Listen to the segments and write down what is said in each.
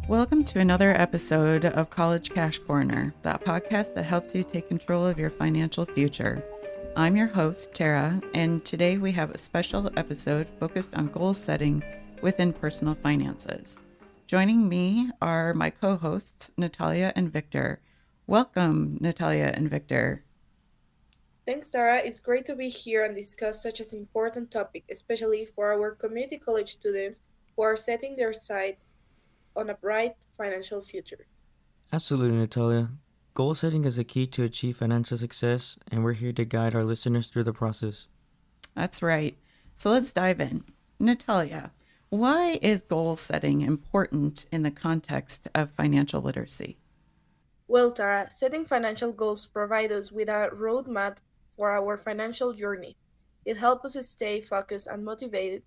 Welcome to another episode of College Cash Corner, that podcast that helps you take control of your financial future. I'm your host, Tara, and today we have a special episode focused on goal setting within personal finances. Joining me are my co-hosts, Natalia and Victor. Welcome, Natalia and Victor. Thanks, Tara. It's great to be here and discuss such an important topic, especially for our community college students who are setting their sight on a bright financial future. Absolutely, Natalia. Goal setting is a key to achieve financial success, and we're here to guide our listeners through the process. That's right. So let's dive in. Natalia, why is goal setting important in the context of financial literacy? Well, Tara, setting financial goals provide us with a roadmap for our financial journey. It helps us stay focused and motivated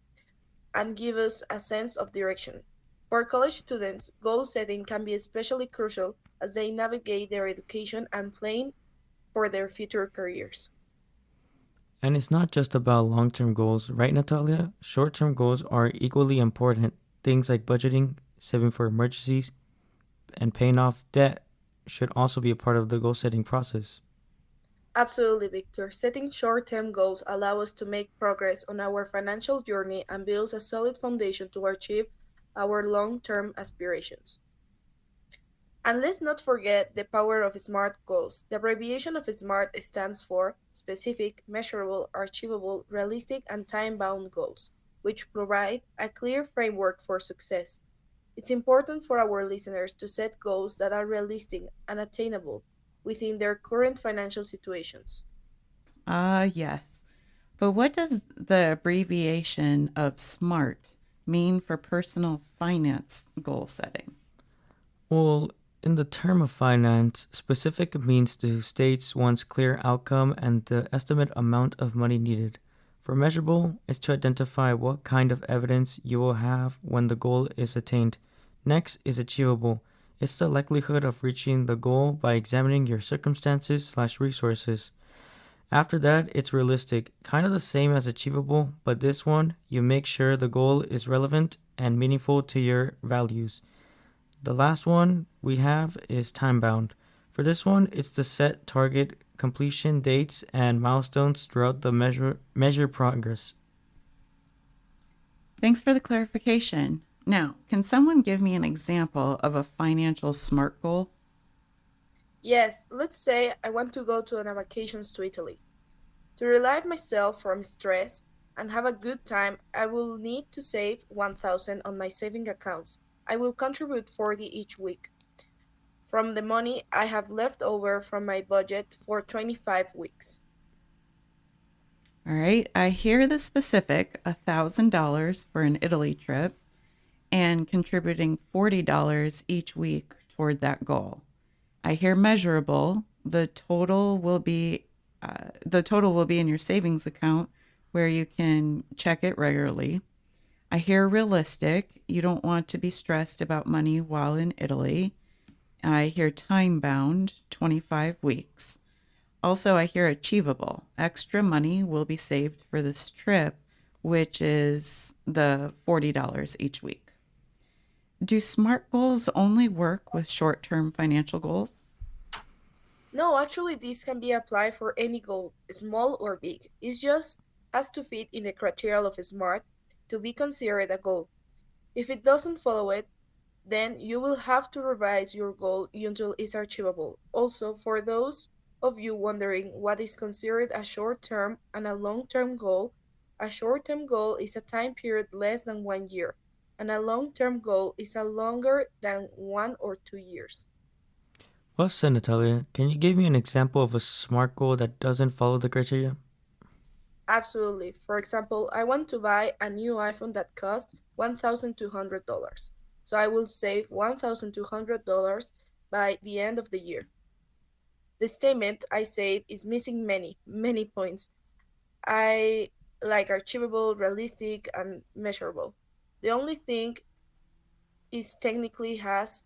and give us a sense of direction. For college students, goal setting can be especially crucial as they navigate their education and plan for their future careers. And it's not just about long term goals, right, Natalia? Short term goals are equally important. Things like budgeting, saving for emergencies, and paying off debt should also be a part of the goal setting process. Absolutely, Victor. Setting short-term goals allow us to make progress on our financial journey and builds a solid foundation to achieve our long-term aspirations. And let's not forget the power of SMART goals. The abbreviation of SMART stands for specific, measurable, achievable, realistic, and time-bound goals, which provide a clear framework for success. It's important for our listeners to set goals that are realistic and attainable within their current financial situations. Yes. But what does the abbreviation of SMART mean for personal finance goal setting? Well, in the term of finance, specific means to state one's clear outcome and the estimate amount of money needed. For measurable, is to identify what kind of evidence you will have when the goal is attained. Next is achievable. It's the likelihood of reaching the goal by examining your circumstances/resources. After that, it's realistic, kind of the same as achievable, but this one, you make sure the goal is relevant and meaningful to your values. The last one we have is time bound. For this one, it's to set target completion dates and milestones throughout the measure progress. Thanks for the clarification. Now, can someone give me an example of a financial SMART goal? Yes, let's say I want to go to on a vacations to Italy. To relieve myself from stress and have a good time, I will need to save 1000 on my saving accounts. I will contribute 40 each week from the money I have left over from my budget for 25 weeks. All right, I hear the specific $1,000 for an Italy trip and contributing $40 each week toward that goal. I hear measurable. The total will be in your savings account where you can check it regularly. I hear realistic. You don't want to be stressed about money while in Italy. I hear time bound, 25 weeks. Also, I hear achievable. Extra money will be saved for this trip, which is the $40 each week. Do SMART goals only work with short term financial goals? No, actually, this can be applied for any goal, small or big. It just has to fit in the criteria of SMART to be considered a goal. If it doesn't follow it, then you will have to revise your goal until it's achievable. Also, for those of you wondering what is considered a short term and a long term goal, a short term goal is a time period less than 1 year, and a long term goal is a longer than 1 or 2 years. Well said, Natalia. Can you give me an example of a SMART goal that doesn't follow the criteria? Absolutely. For example, I want to buy a new iPhone that costs $1,200. So I will save $1,200 by the end of the year. The statement I said is missing many, many points. I like achievable, realistic, and measurable. The only thing is technically has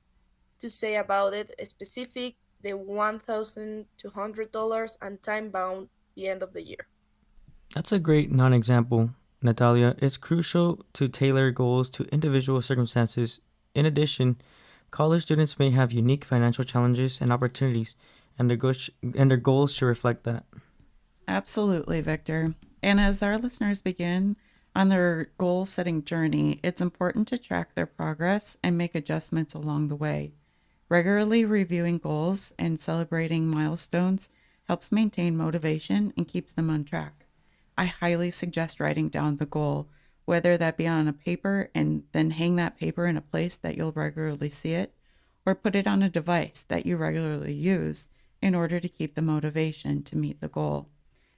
to say about it specific, the $1,200 and time bound the end of the year. That's a great non example, Natalia. It's crucial to tailor goals to individual circumstances. In addition, College students may have unique financial challenges and opportunities, and their goals should reflect that. Absolutely, Victor. And as our listeners begin on their goal setting journey, it's important to track their progress and make adjustments along the way. Regularly reviewing goals and celebrating milestones helps maintain motivation and keeps them on track. I highly suggest writing down the goal, whether that be on a paper and then hang that paper in a place that you'll regularly see it, or put it on a device that you regularly use in order to keep the motivation to meet the goal.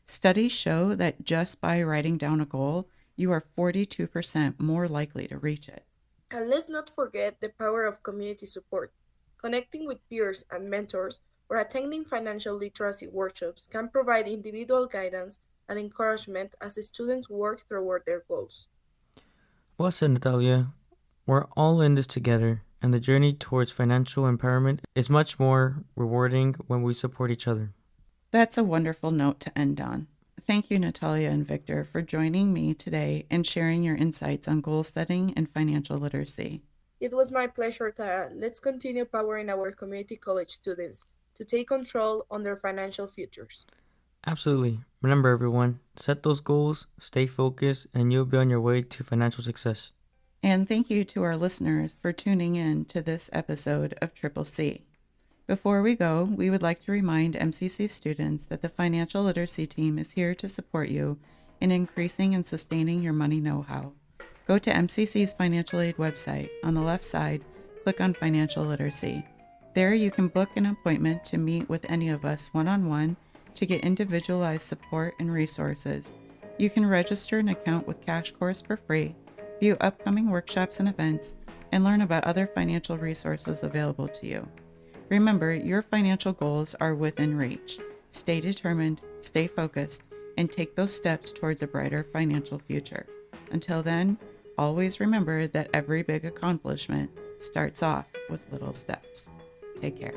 Studies show that just by writing down a goal, you are 42% more likely to reach it. And let's not forget the power of community support. Connecting with peers and mentors or attending financial literacy workshops can provide individual guidance and encouragement as the students work toward their goals. Well said, Natalia. We're all in this together, and the journey towards financial empowerment is much more rewarding when we support each other. That's a wonderful note to end on. Thank you, Natalia and Victor, for joining me today and sharing your insights on goal setting and financial literacy. It was my pleasure, Tara. Let's continue powering our community college students to take control on their financial futures. Absolutely. Remember, everyone, set those goals, stay focused, and you'll be on your way to financial success. And thank you to our listeners for tuning in to this episode of Triple C. Before we go, we would like to remind MCC students that the financial literacy team is here to support you in increasing and sustaining your money know-how. Go to MCC's financial aid website. On the left side, click on financial literacy. There you can book an appointment to meet with any of us one-on-one to get individualized support and resources. You can register an account with Cash Course for free, view upcoming workshops and events, and learn about other financial resources available to you. Remember, your financial goals are within reach. Stay determined, stay focused, and take those steps towards a brighter financial future. Until then, always remember that every big accomplishment starts off with little steps. Take care.